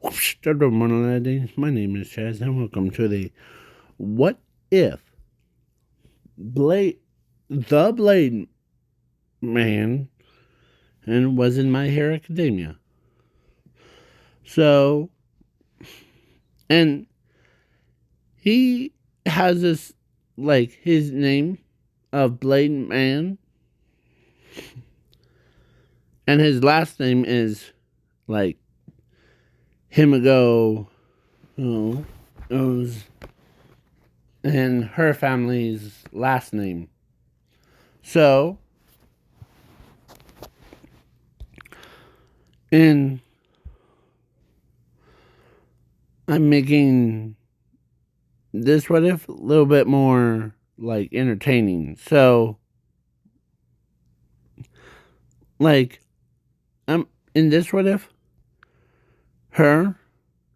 My name is Chaz, and welcome to the What If Blade, the Blade Man, and was in My Hero Academia. So, and he has this, like, his name of Blade Man, and his last name is, like, Himiko, and her family's last name. So, and I'm making this what if a little bit more like entertaining. So, like, I'm in this what if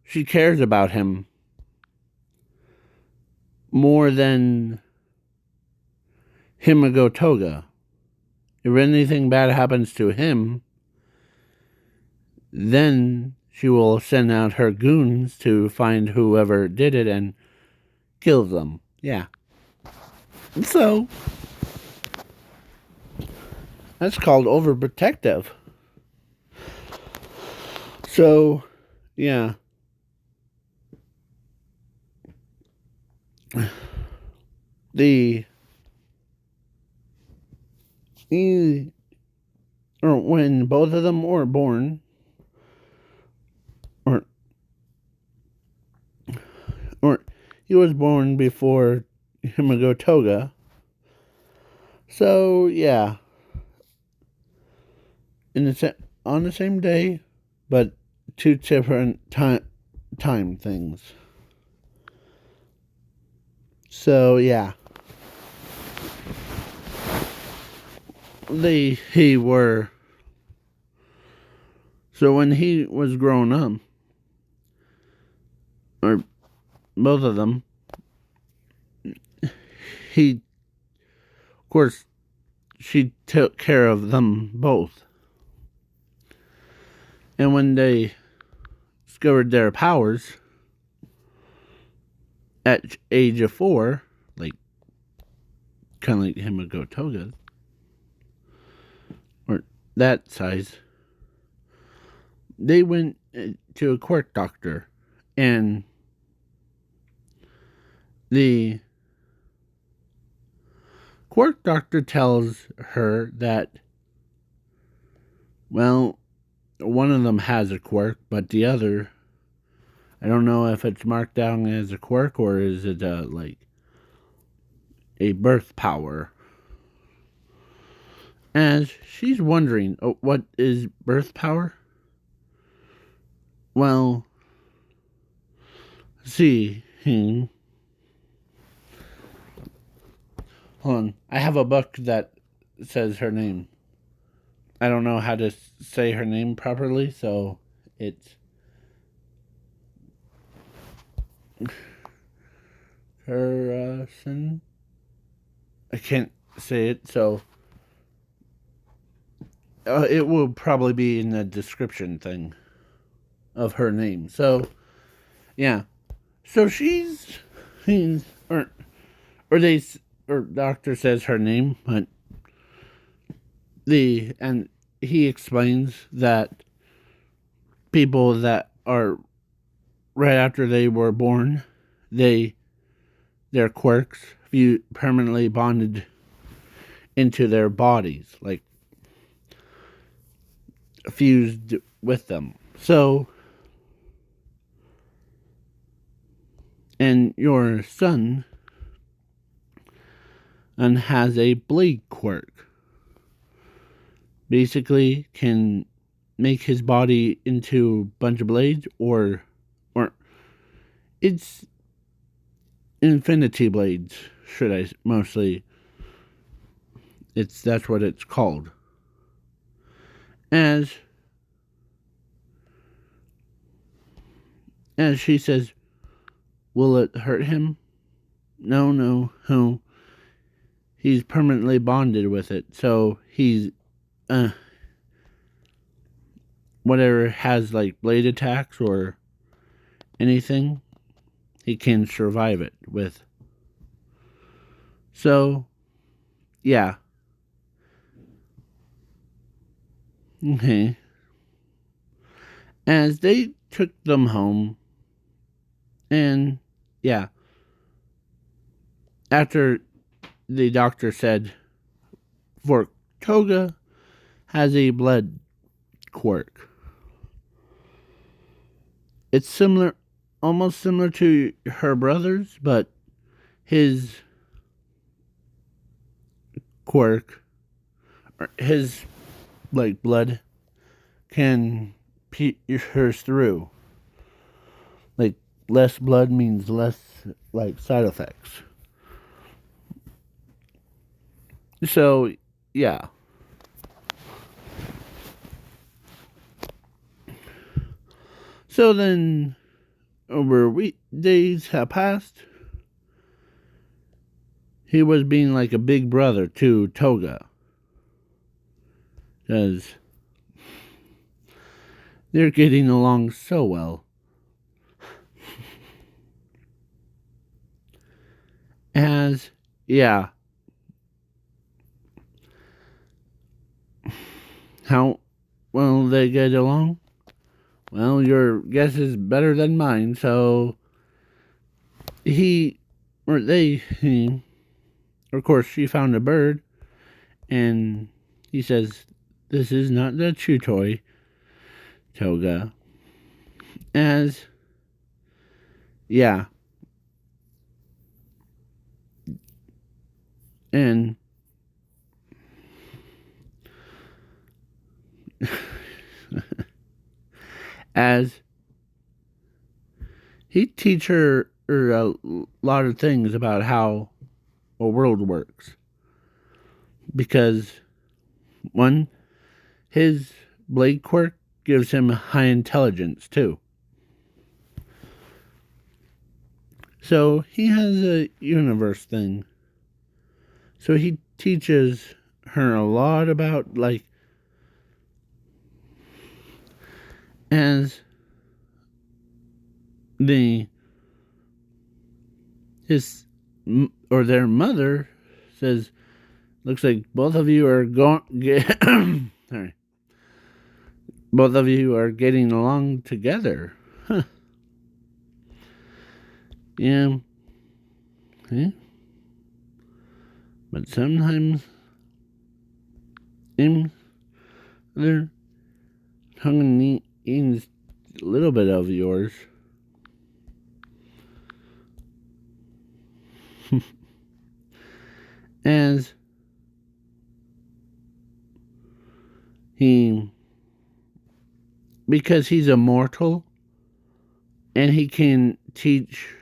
she cares about him more than Himiko Toga. If anything bad happens to him, then she will send out her goons to find whoever did it and kill them. Yeah. So, that's called overprotective. So, yeah. Or when both of them were born, or he was born before Himiko Toga. So yeah, on the same day, but two different time things. So yeah, he were. So when he was grown up, or both of them, of course, she took care of them both. And when they discovered their powers at age of 4, like kind of like Himiko Toga, or that size, they went to a quirk doctor, and the quirk doctor tells her that, well, one of them has a quirk, but the other, I don't know if it's marked down as a quirk or is it like a birth power. As she's wondering, what is birth power? Well, see, hold on. I have a book that says her name. I don't know how to say her name properly, so it's Harrison. I can't say it, so it will probably be in the description thing of her name. So, yeah. So or doctor says her name, but and he explains that people that are right after they were born, their quirks permanently bonded into their bodies, like fused with them. So, and your son has a blade quirk. Basically, can make his body into a bunch of blades, or it's infinity blades. Should I mostly? That's what it's called. As she says, will it hurt him? No. He's permanently bonded with it, so he's whatever has like blade attacks or anything, he can survive it with. So, yeah. Okay. As they took them home, and yeah, after the doctor said, for Toga has a blood quirk. It's similar, almost similar to her brother's, but his quirk, or his like blood, can pierce through. Like less blood means less like side effects. So yeah. So then, over days have passed. He was being like a big brother to Toga, because they're getting along so well. As, yeah. How well they get along? Well, your guess is better than mine, so of course, she found a bird, and he says, "This is not the chew toy, Toga." As, yeah. And as he teach her a lot of things about how a world works. Because, one, his blade quirk gives him high intelligence, too. So, he has a universe thing. So, he teaches her a lot about, like, as their mother says, looks like both of you are sorry. Both of you are getting along together. Huh. Yeah. But sometimes they're tongue in a little bit of yours. As because he's immortal and he can teach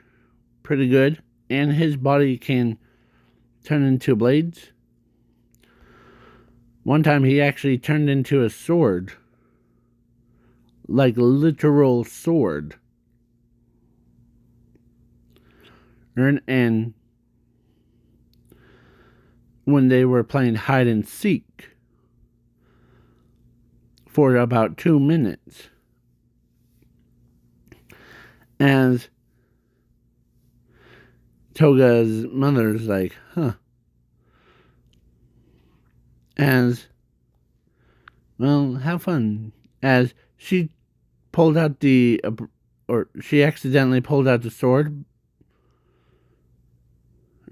pretty good, and his body can turn into blades. One time he actually turned into a sword, like a literal sword. And when they were playing hide and seek for about 2 minutes, as Toga's mother's like, huh. As, well, have fun. As she pulled out or she accidentally pulled out the sword,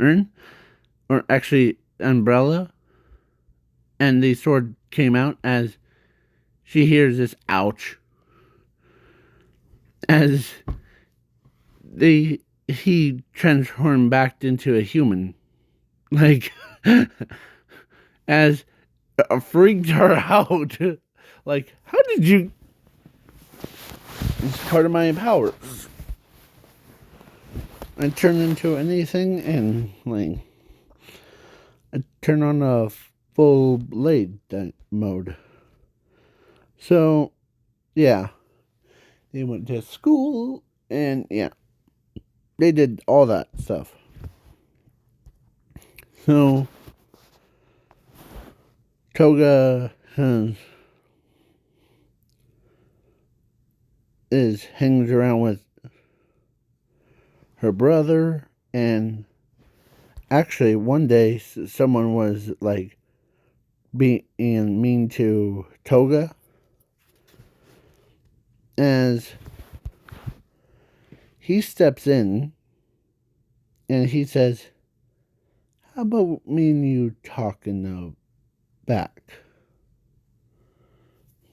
or actually umbrella, and the sword came out. As she hears this ouch, as he transformed back into a human, like as freaked her out. Like, how did you? It's part of my powers. I turn into anything, and like I turn on a full blade mode. So, yeah, they went to school, and yeah, they did all that stuff. So, Toga hangs around with her brother, and actually one day someone was like being mean to Toga, as he steps in and he says, "How about me and you talk in the back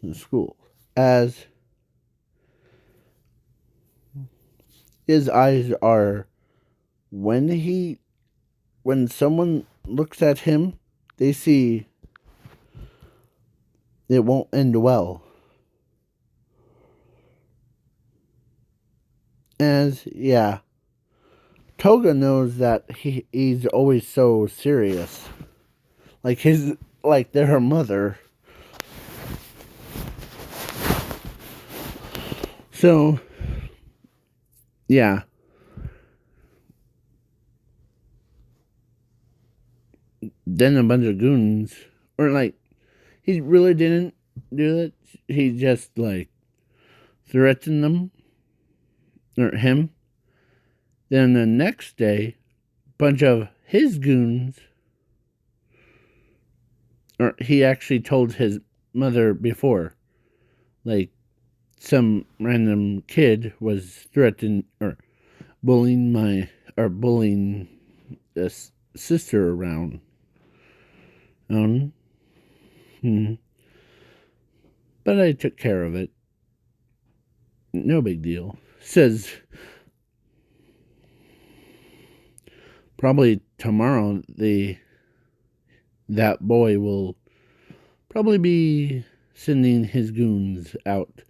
of the school?" As his eyes are, when someone looks at him, they see it won't end well. As yeah, Toga knows that he's always so serious. Like they're her mother. So yeah. Then a bunch of goons, or like, he really didn't do it. He just like threatened them, or him. Then the next day, bunch of his goons, or he actually told his mother before, like, some random kid was threatening or bullying this sister around. Hmm. But I took care of it. No big deal. Says probably tomorrow that boy will probably be sending his goons out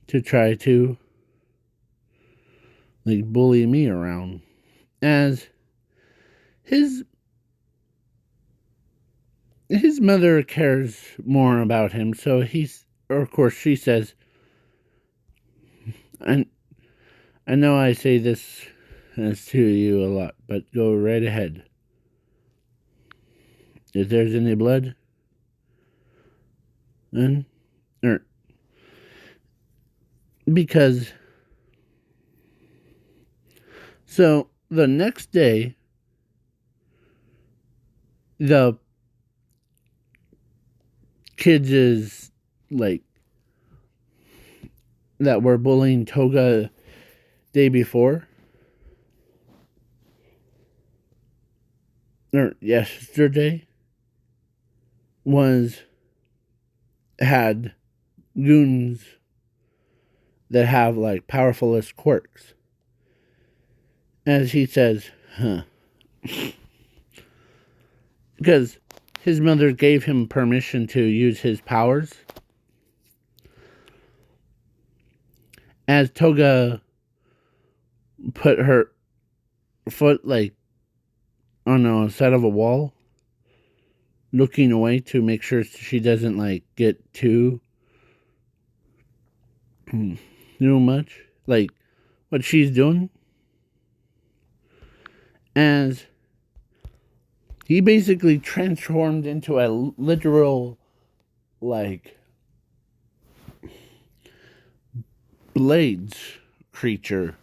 to try to like bully me around, as his mother cares more about him. So of course she says, and I know I say this to you a lot, but go right ahead. If there's any blood, then because so the next day, the kids is like that were bullying Toga day before, or yesterday, had goons that have like powerfulest quirks. As he says, because his mother gave him permission to use his powers. As Toga put her foot like on a side of a wall, looking away to make sure she doesn't like get too much like what she's doing, as he basically transformed into a literal like blades creature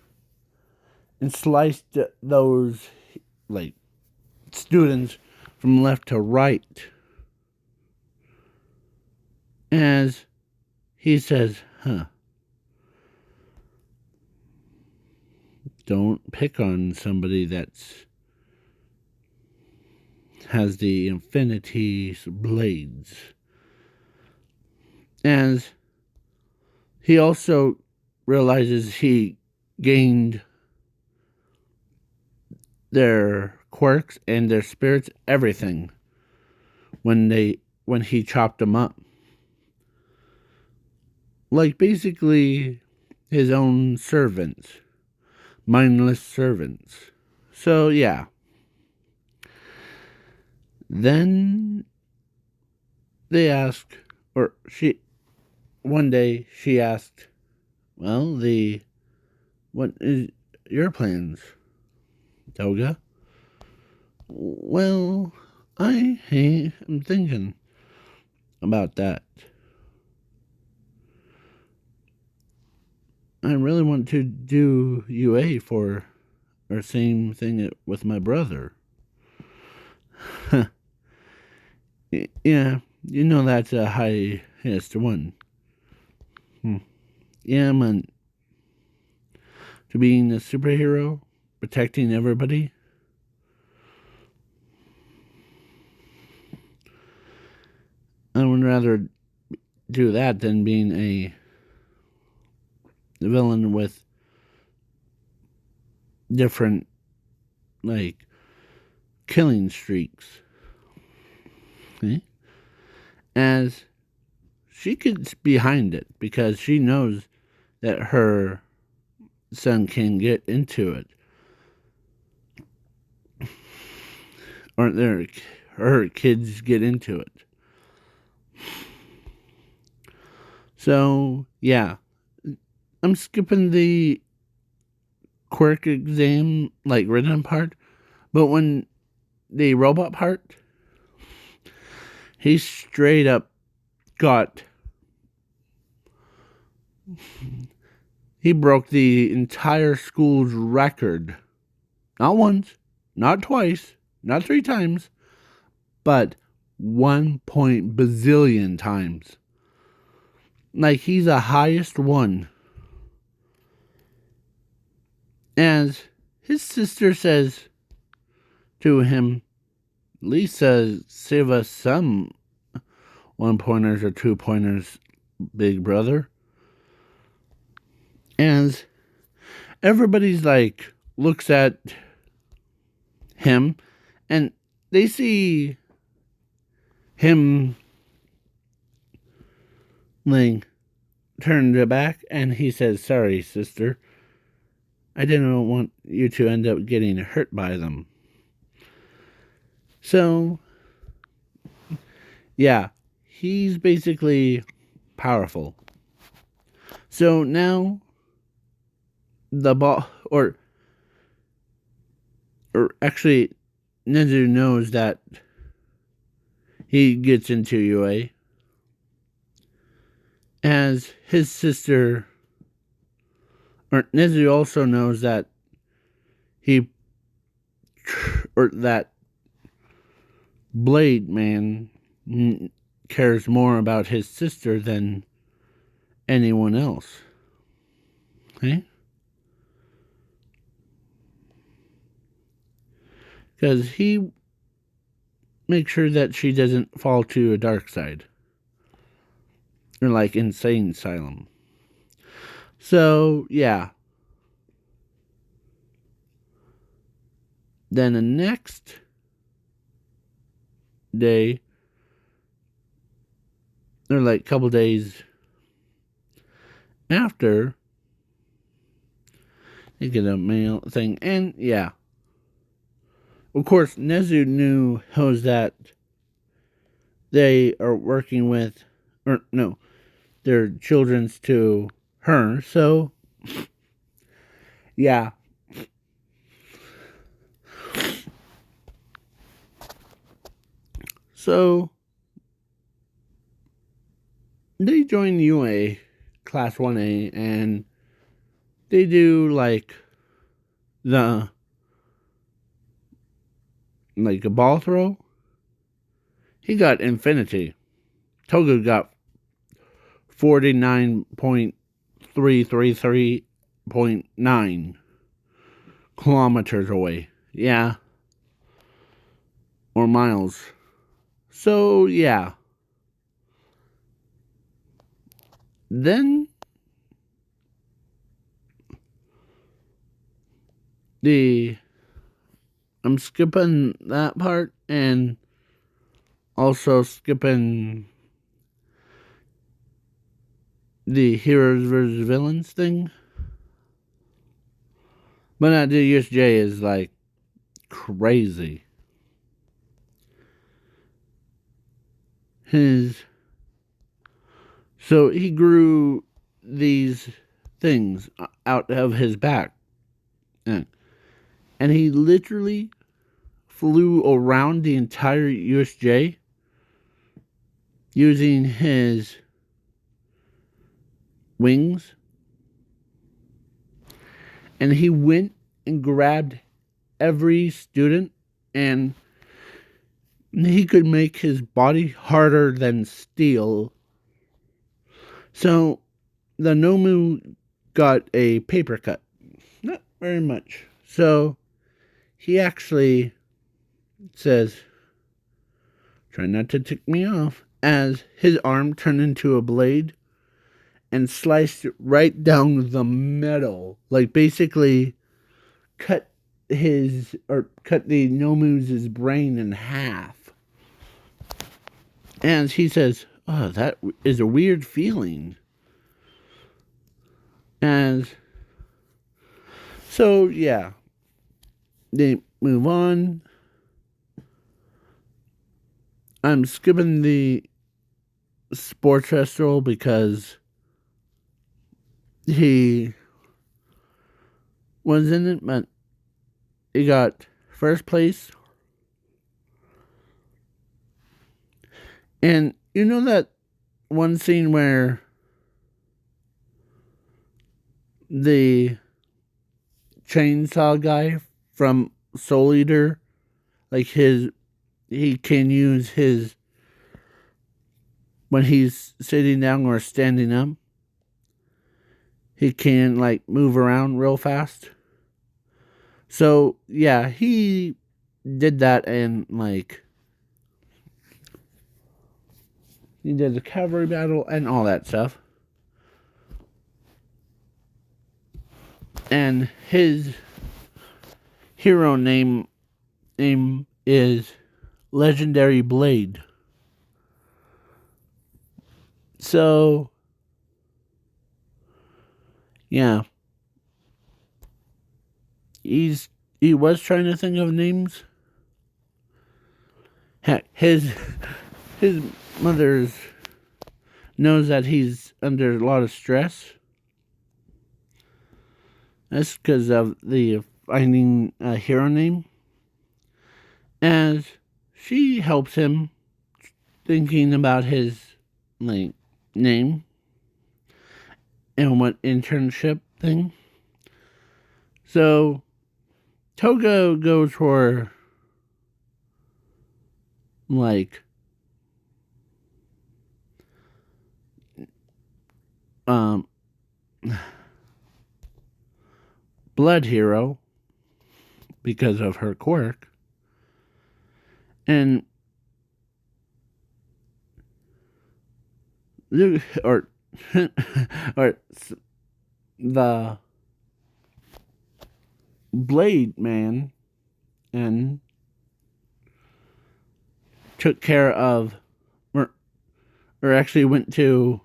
and sliced those like students from left to right. As he says, don't pick on somebody that's has the Infinity's blades. As he also realizes he gained their quirks and their spirits, everything, when he chopped them up. Like basically his own servants. Mindless servants. So yeah. Then they asked, or one day she asked, well, what is your plans, Toga? Well, I am thinking about that. I really want to do UA for our same thing with my brother. Yeah, you know that's a highest one. Yeah, man. To being a superhero, protecting everybody. I would rather do that than being a villain with different, like, killing streaks. Okay? As she gets behind it because she knows that her son can get into it. Or her kids get into it. So, yeah. I'm skipping the quirk exam, like, written part. But when the robot part, he straight up got... He broke the entire school's record. Not once, not twice, not 3 times, but 1 bazillion times. Like, he's the highest one. As his sister says to him, Lisa, save us some 1-pointers or 2-pointers, big brother. As everybody's like, looks at him and they see him like turn their back and he says, sorry, sister. I didn't want you to end up getting hurt by them. So, yeah, he's basically powerful. So now, the ball, or actually, Nezu knows that he gets into UA. As his sister, or Nezu also knows that that Blade Man cares more about his sister than anyone else. Okay? Because he makes sure that she doesn't fall to a dark side. Or like insane asylum. So, yeah. Then the next day, or like a couple days after, they get a mail thing. And yeah. Of course, Nezu knew that they are working with, or no, their children's to her. So, yeah. So, they join UA Class 1A and they do like a ball throw. He got infinity. Toga got 49.333.9 kilometers away. Yeah. Or miles. So, yeah. Then I'm skipping that part and also skipping the heroes versus villains thing. But not the USJ is like crazy. So he grew these things out of his back. And he literally flew around the entire USJ using his wings And he went and grabbed every student, and he could make his body harder than steel. So the Nomu got a paper cut. Not very much. So he actually says, "Try not to tick me off," as his arm turned into a blade and sliced right down the middle. Like basically cut the Nomu's brain in half. And he says, "Oh, that is a weird feeling." And so, yeah, they move on. I'm skipping the sports festival because he was in it, but he got first place. And you know that one scene where the chainsaw guy from Soul Eater, like he can use his, when he's sitting down or standing up, he can like move around real fast. So yeah, he did that, and like he did the cavalry battle and all that stuff. And his hero name is Legendary Blade. So yeah, he was trying to think of names. Heck, his mother knows that he's under a lot of stress. That's because of the finding a hero name. As she helps him thinking about his like name and what internship thing. So Toga goes for like Blood Hero because of her quirk. And or or the Blade Man and took care of or actually went to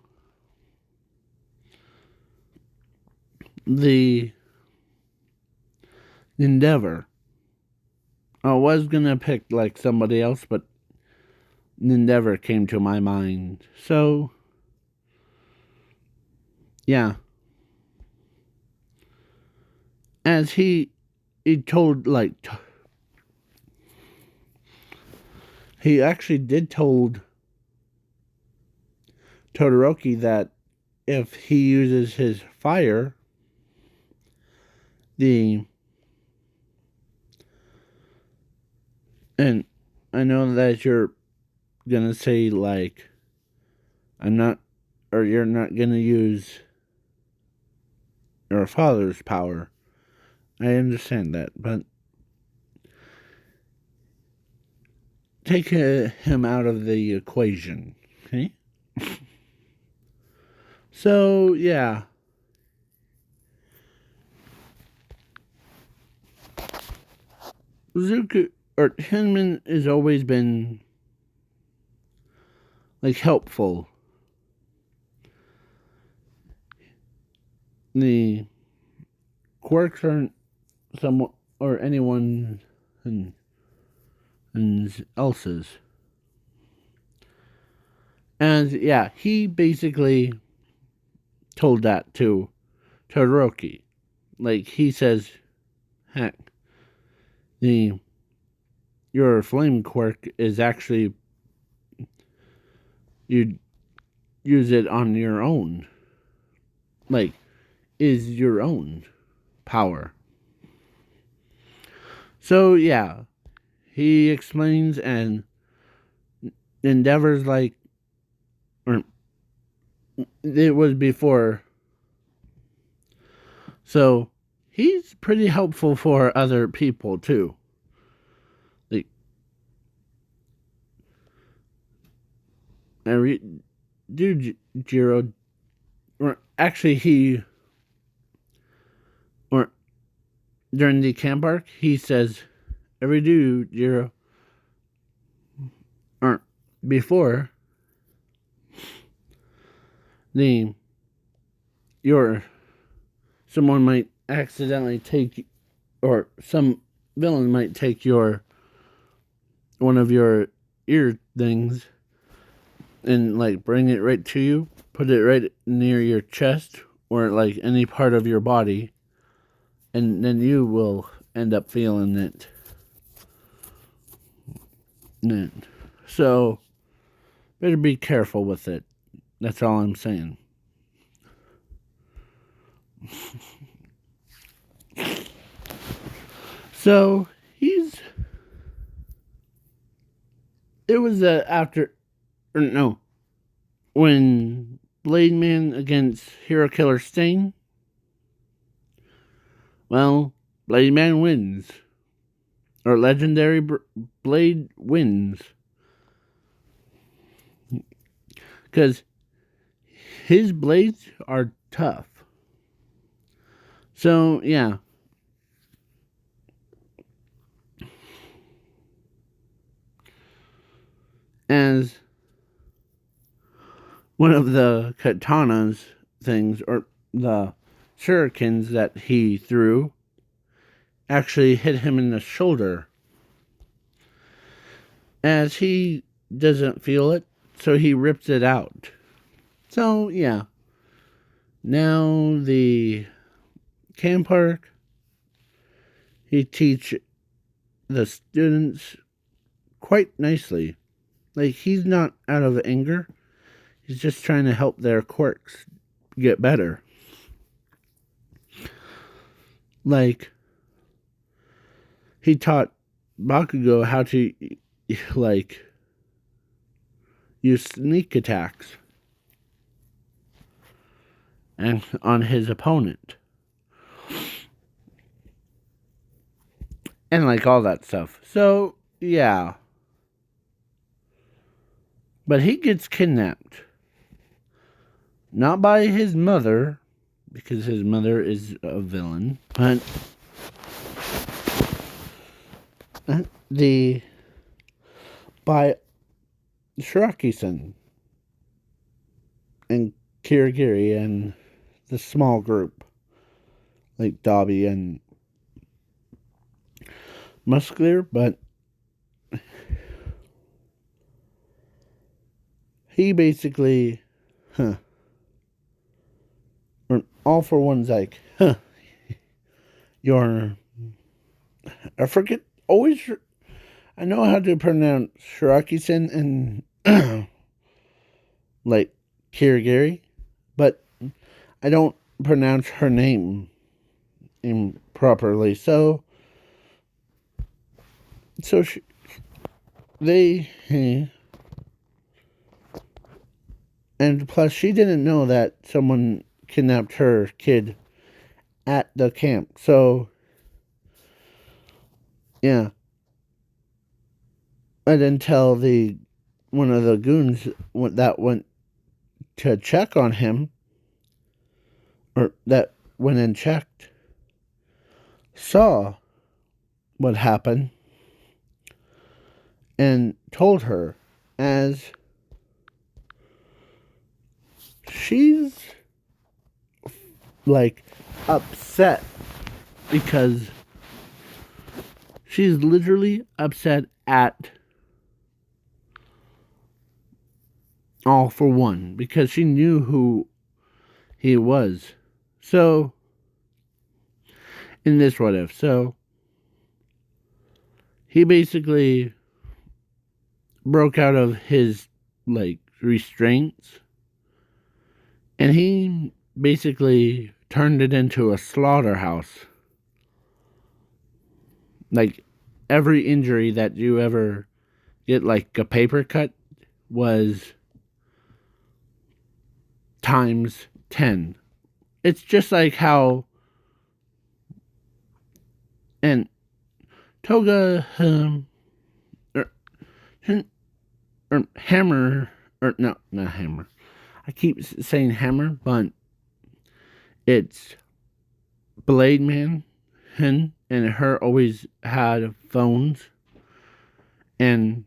the Endeavor. I was gonna pick like somebody else, but Endeavor came to my mind. So yeah. As he told like he actually did told Todoroki that if he uses his fire, and I know that you're gonna say like I'm not, or you're not gonna use your father's power. I understand that, but take him out of the equation, okay? So yeah, Zuko or Hinman has always been like helpful. The quirks aren't someone or anyone and else's. And yeah, he basically told that to Todoroki. Like he says, heck, your flame quirk is actually you use it on your own. Like is your own power. So, yeah, he explains and endeavors like, or it was before. So, he's pretty helpful for other people, too. Like, Jiro, or actually or during the camp arc, he says, every dude, Jiro, or before someone might accidentally take, or some villain might take one of your ear things and like bring it right to you, put it right near your chest or like any part of your body, and then you will end up feeling it. So better be careful with it. That's all I'm saying. So it was when Blade Man against Hero Killer Stain. Well, Blade Man wins. Or Legendary Blade wins. Because his blades are tough. So, yeah. As one of the katanas things, or the shurikens that he threw, actually hit him in the shoulder. As he doesn't feel it, so he rips it out. So, yeah. Now the camp park, he teach the students quite nicely. Like, he's not out of anger. He's just trying to help their quirks get better. Like, he taught Bakugo how to, like, use sneak attacks and on his opponent. And, like, all that stuff. So, yeah. But he gets kidnapped. Not by his mother, because his mother is a villain, but by Shiraki-san and Kirigiri and the small group, like Dobby and Muscular, but he basically, or All For One's like, I forget, I know how to pronounce Shiraki-san and, like, Kirigiri, but I don't pronounce her name improperly, so and plus she didn't know that someone kidnapped her kid at the camp, so yeah. I didn't tell one of the goons that went to check on him, or that went and checked, saw what happened and told her, as she's like upset, because she's literally upset at All For One, because she knew who he was. So in this what if, so he basically broke out of his, like, restraints, and he basically turned it into a slaughterhouse. like every injury that you ever get, like a paper cut, was times 10. It's just like how, and Toga, or, or Hammer, or no, not Hammer. I keep saying Hammer, but it's Blade Man, him and her always had phones and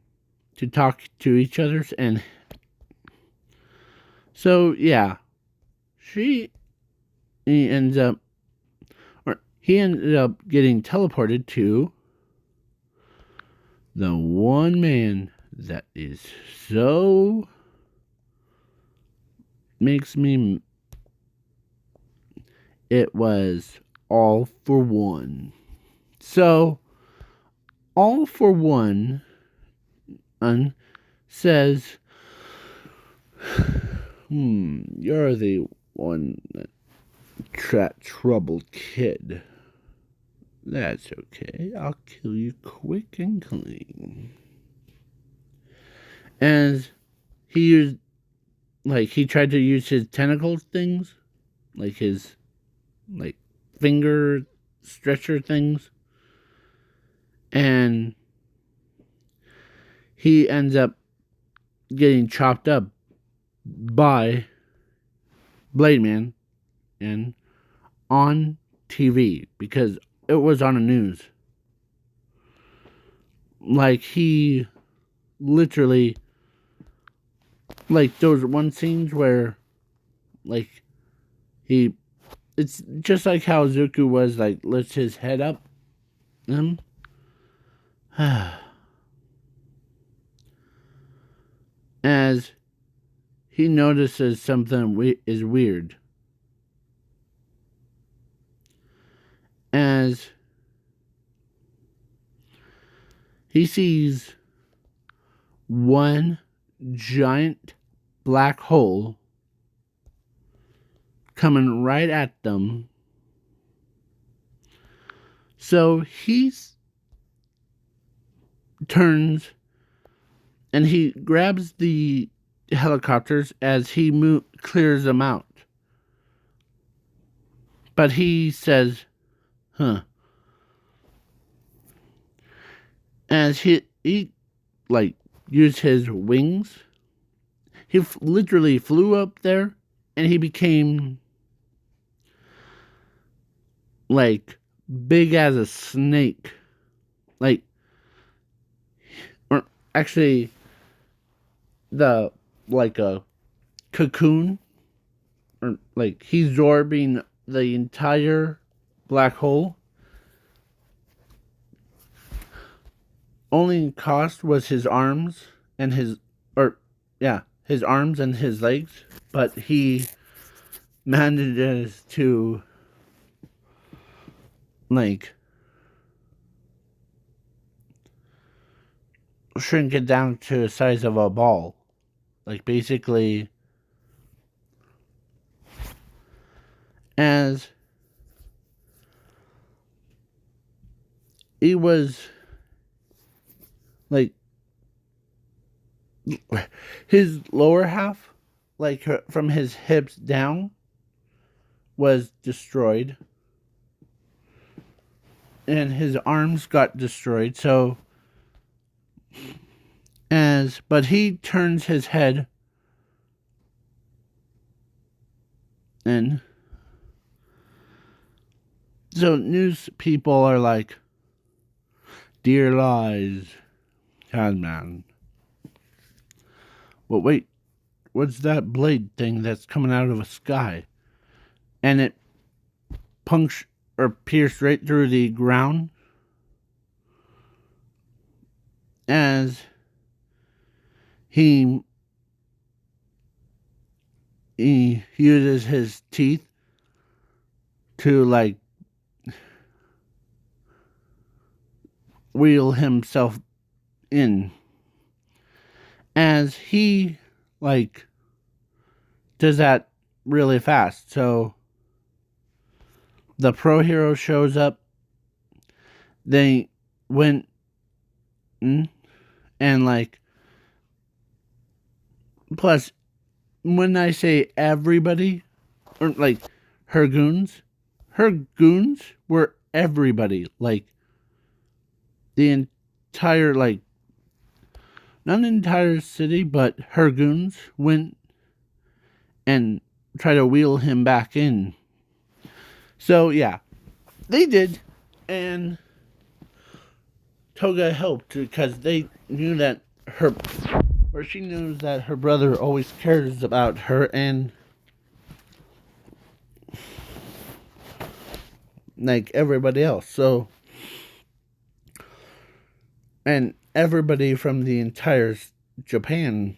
to talk to each other, and so yeah, he ends up, or he ended up getting teleported to the one man that is so makes me. It was All For One. So All For One says, you're the one that troubled kid. That's okay. I'll kill you quick and clean. And he used, like, he tried to use his tentacle things, like his, like, finger stretcher things, and he ends up getting chopped up by Blade Man and on TV because it was on the news. Like, he literally, like those one scenes where, like, it's just like how Zuko was, like, lifts his head up. As he notices something is weird. As he sees one giant black hole coming right at them. So he turns and he grabs the helicopters as he clears them out. But he says, as he like used his wings, he literally flew up there and he became like big as a snake. Like, or actually like a cocoon, or like he's absorbing the entire black hole. Only cost was his arms and his arms and his legs, but he manages to, like, shrink it down to the size of a ball. Like, basically, as he was, like, his lower half, like from his hips down, was destroyed. And his arms got destroyed. So, but he turns his head and so news people are like, dear lies, Cadman. But wait, what's that blade thing that's coming out of the sky? And it pierced right through the ground as he uses his teeth to, like, wheel himself in. As he, like, does that really fast. So the pro hero shows up. They went and like, plus when I say everybody, or like her goons were everybody, like the entire, like, not the entire city, but her goons went and tried to wheel him back in. So yeah, they did, and Toga helped because they knew that she knows that her brother always cares about her, and like everybody else. So, and everybody from the entire Japan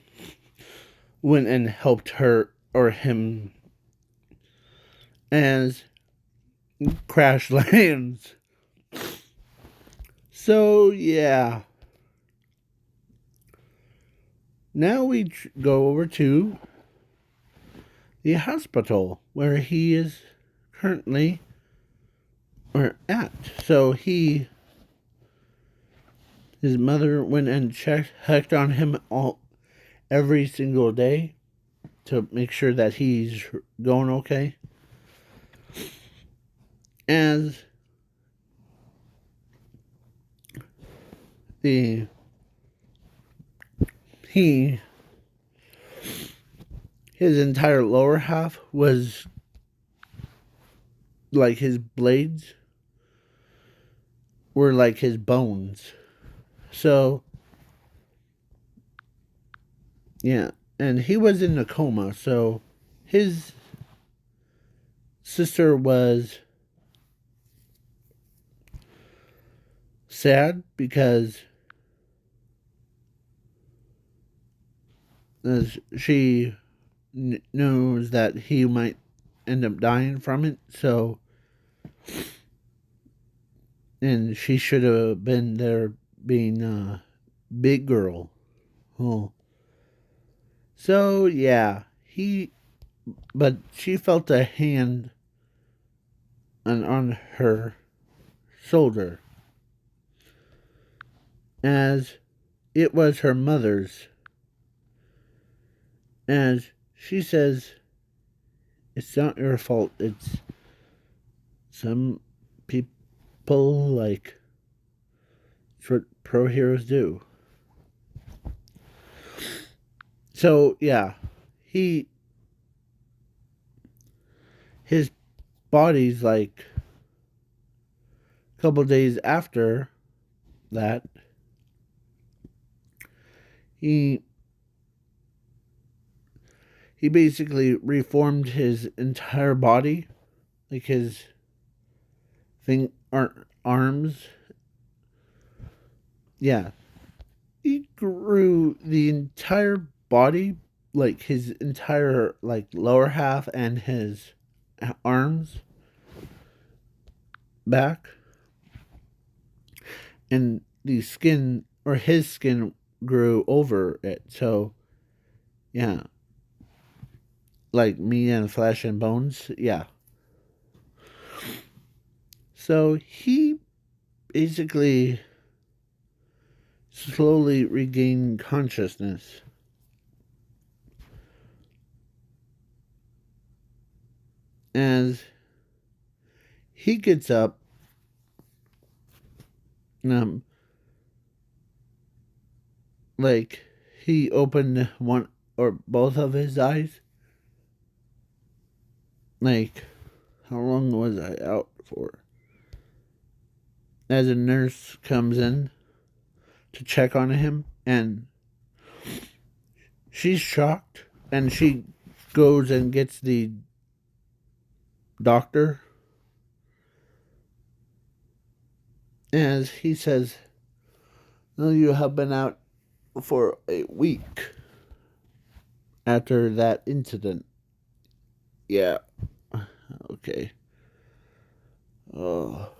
went and helped her or him as crash lands. So yeah, now we go over to the hospital where he is currently or at. So his mother went and checked on him every single day to make sure that he's going okay. As the he his entire lower half was like his blades were like his bones. So yeah, and he was in a coma. So his sister was sad because she knows that he might end up dying from it. So, and she should have been there being a big girl. Oh, so yeah, but she felt a hand on her shoulder, as it was her mother's. As she says, it's not your fault. It's some people, like, it's what pro heroes do. So yeah, his body's like a couple days after that, he basically reformed his entire body, like his arms. Yeah, he grew the entire body, like his entire like lower half and his arms back, and the skin or his skin grew over it. So yeah, like meat and flesh and bones. Yeah. So he basically slowly regained consciousness as he gets up. Um, like he opened one or both of his eyes. Like, how long was I out for? As a nurse comes in to check on him, and she's shocked, and she goes and gets the doctor, as he says, "No, you have been out for a week after that incident." Yeah. Okay. Oh.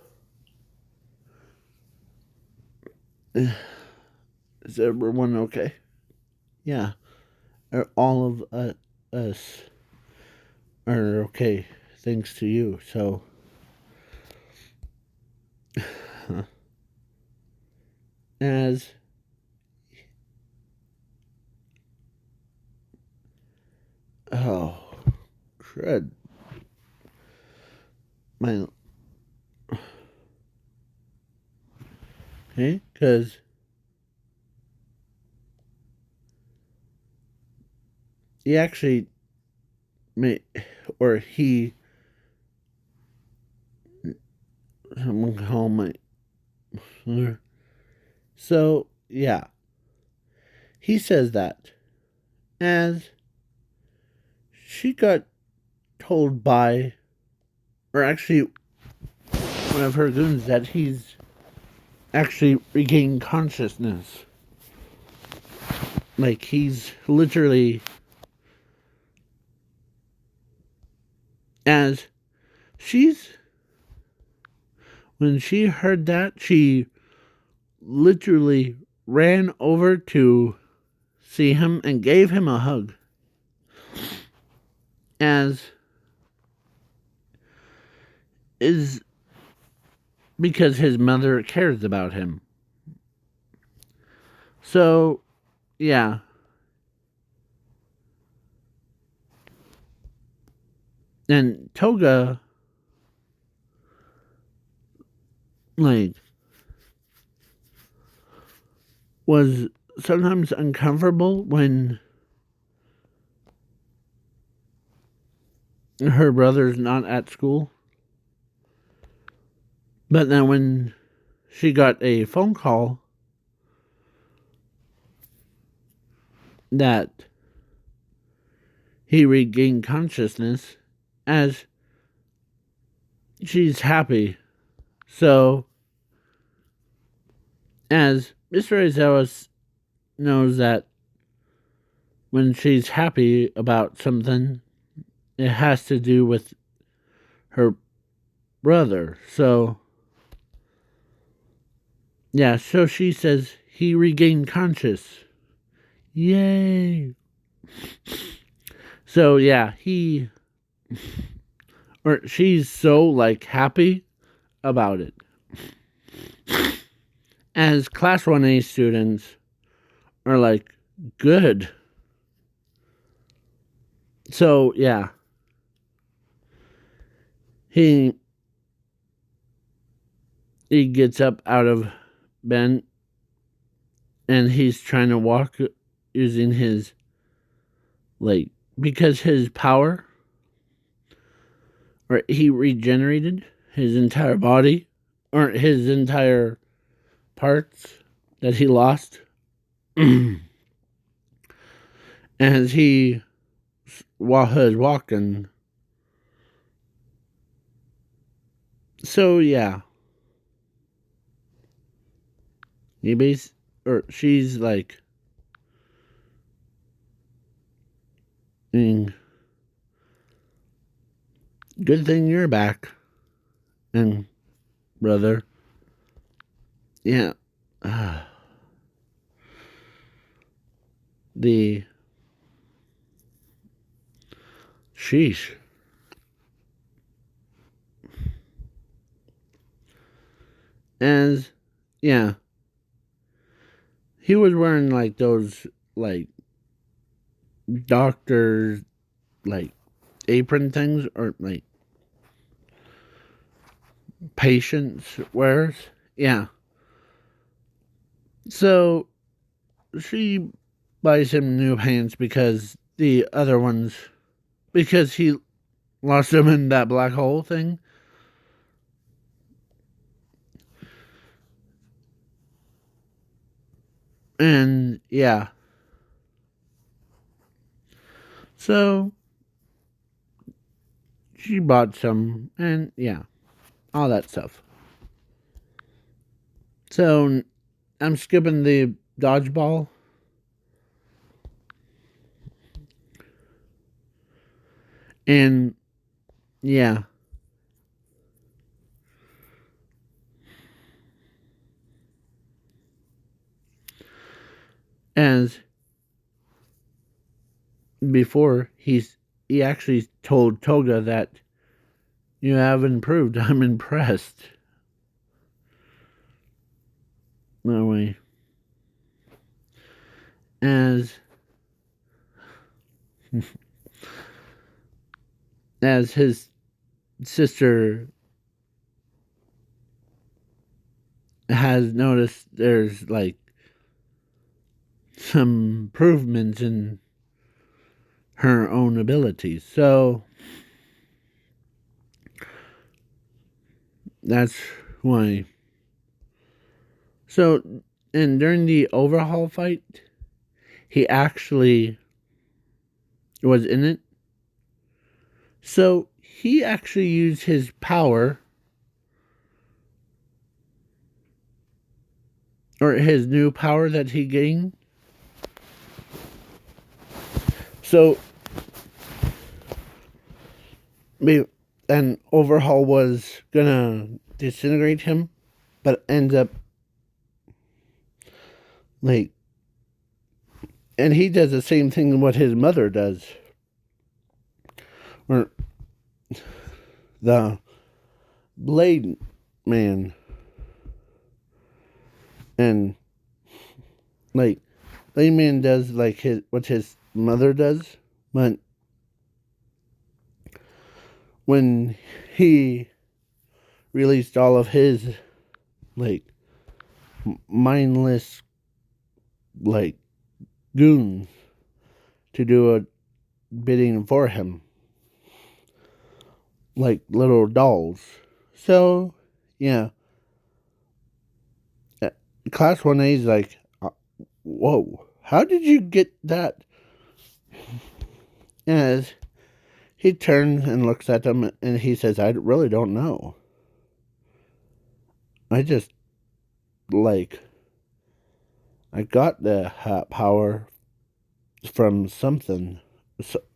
Is everyone okay? Yeah. All of us are okay, thanks to you. So, as oh crud my okay because he actually made or he I'm gonna call my so yeah he says that as she got told by or actually one of her goons that he's actually regained consciousness. Like he's literally as she's when she heard that she literally ran over to see him and gave him a hug as is because his mother cares about him. So yeah. And Toga like was sometimes uncomfortable when her brother's not at school. But then when she got a phone call that he regained consciousness, as she's happy. So, as Mr. Aizawa knows that when she's happy about something, it has to do with her brother. So, yeah, so she says he regained conscious. Yay! So, yeah, she's so, like, happy about it. As Class 1A students are like, good. So, yeah. He gets up out of bed and he's trying to walk using his, like, because his power, or he regenerated his entire body, or his entire parts that he lost. As he was walking. So, yeah. She's like, good thing you're back, and brother. Yeah. The sheesh. As yeah, he was wearing like those like doctor like apron things or like patients wears. Yeah. So she buys him new pants because the other ones because he lost them in that black hole thing. And yeah. So she bought some and yeah, all that stuff. So I'm skipping the dodgeball. And yeah. As before, he actually told Toga that you have improved. I'm impressed. No way. as his sister has noticed there's like some improvements in her own abilities. So that's why. So, and during the overhaul fight, he actually was in it. So he actually used his power, or his new power that he gained. So, and Overhaul was gonna disintegrate him, but ends up like, and he does the same thing what his mother does, or the Blade Man, and like Blade Man does like what his mother does, but when he released all of his like mindless like goons to do a bidding for him, like little dolls. So yeah, Class 1A is like, whoa, how did you get that? As he turns and looks at them and he says, I really don't know. I just, like, I got the power from something,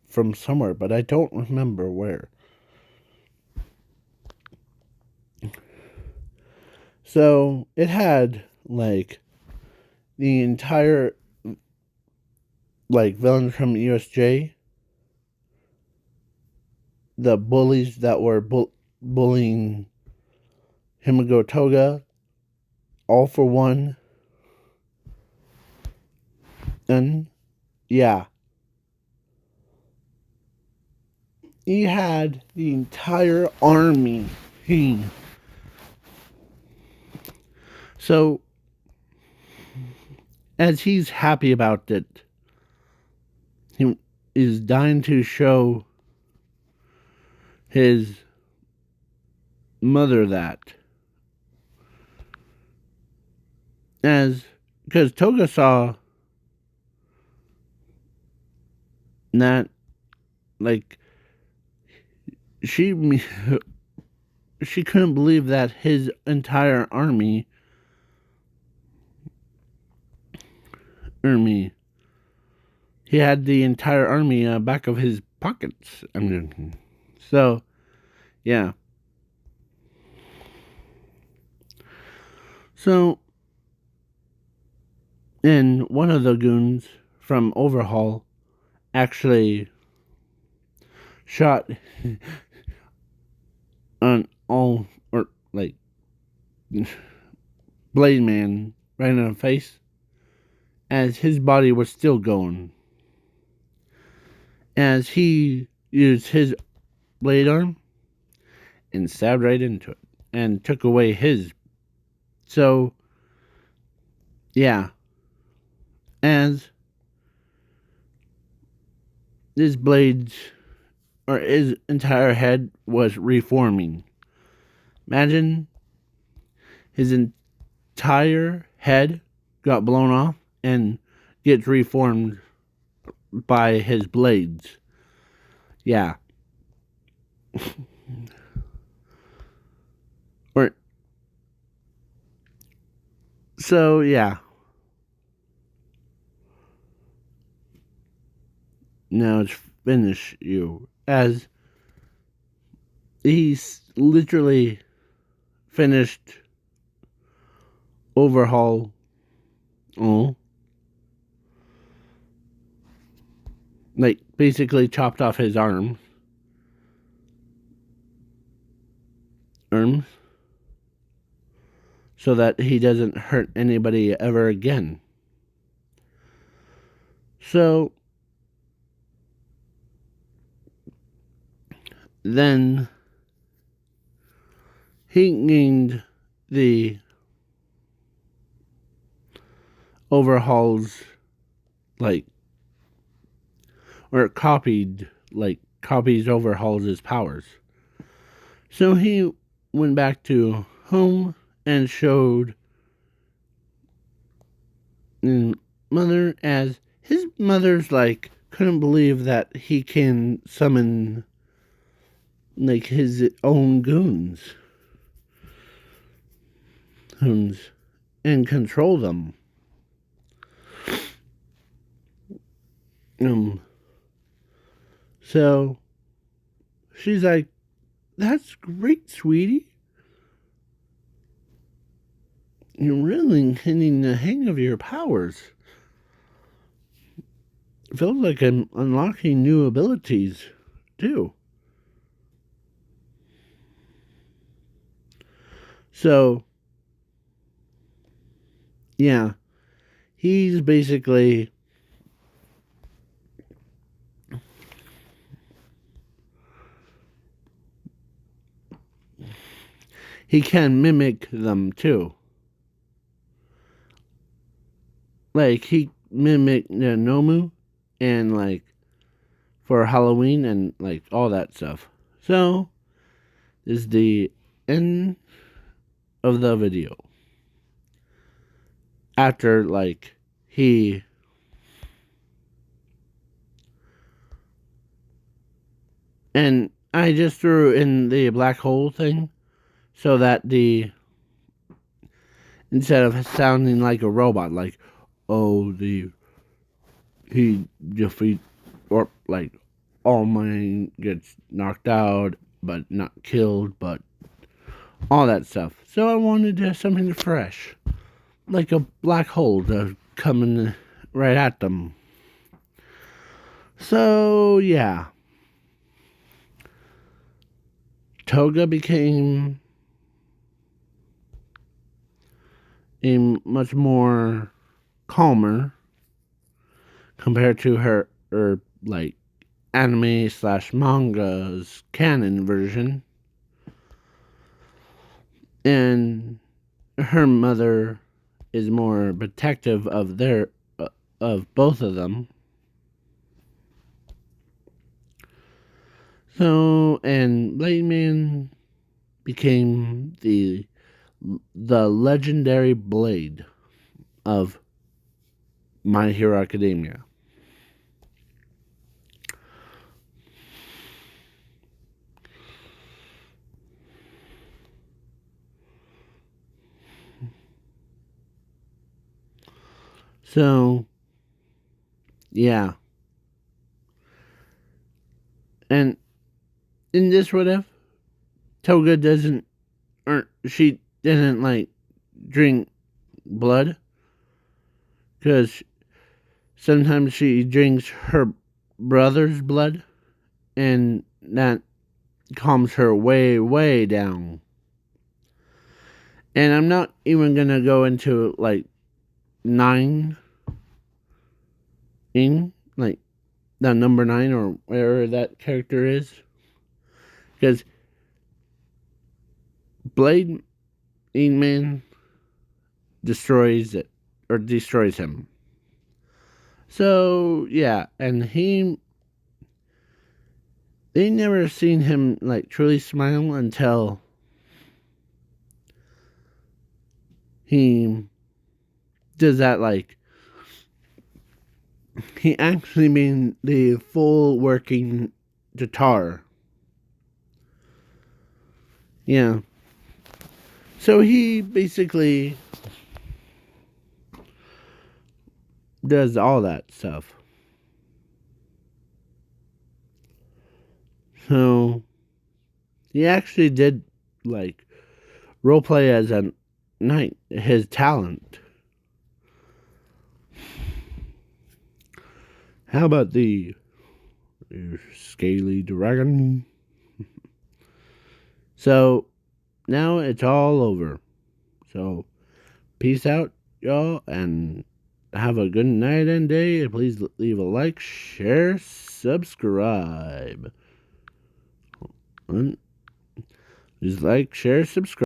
from somewhere, but I don't remember where. So it had, like, the entire, like, villains from USJ, the bullies that were bullying Himigo Toga, all for one. And yeah, he had the entire army. So, as he's happy about it, he is dying to show his mother that. Because Toga saw that, like, she couldn't believe that his entire army, he had the entire army back of his pockets. I mean, so, yeah. So, and one of the goons from Overhaul actually shot on all, or like, Blade Man right in the face as his body was still going. As he used his blade arm and stabbed right into it and took away his. So, yeah. As his blades, or his entire head was reforming. Imagine his entire head got blown off and gets reformed by his blades. Yeah. Or so yeah. Now it's finish you. As he's literally finished Overhaul. Oh. Like basically chopped off his arms. So that he doesn't hurt anybody ever again. So then he gained the overhauls, like, or copies overhauls' powers. So he went back to home and showed mother, as his mother's like couldn't believe that he can summon like his own goons and control them. So she's like, "That's great, sweetie. You're really getting the hang of your powers. It feels like I'm unlocking new abilities, too." So, yeah, he's basically he can mimic them too. Like he mimicked Nomu and like for Halloween and like all that stuff. So this is the end of the video. After like he and I just threw in the black hole thing so that the instead of sounding like a robot, like oh he defeat or like all mine gets knocked out but not killed, but all that stuff. So I wanted something fresh, like a black hole coming right at them. So yeah, Toga became a much more calmer compared to her like anime slash manga's canon version, and her mother is more protective of of both of them. So and Blade Man became the legendary Blade of My Hero Academia. So, yeah. And in this what if, Toga doesn't, or she didn't like drink blood, because sometimes she drinks her brother's blood, and that calms her way, way down. And I'm not even gonna go into like nine in like the number 9 or wherever that character is, because Blade Man destroys it or destroys him. So yeah, and they never seen him like truly smile until he does that, like he actually made the full working guitar. Yeah. So he basically does all that stuff. So he actually did like roleplay as a knight, his talent. How about the scaly dragon? So now it's all over. So peace out, y'all, and have a good night and day. Please leave a like, share, subscribe. Just like, share, subscribe.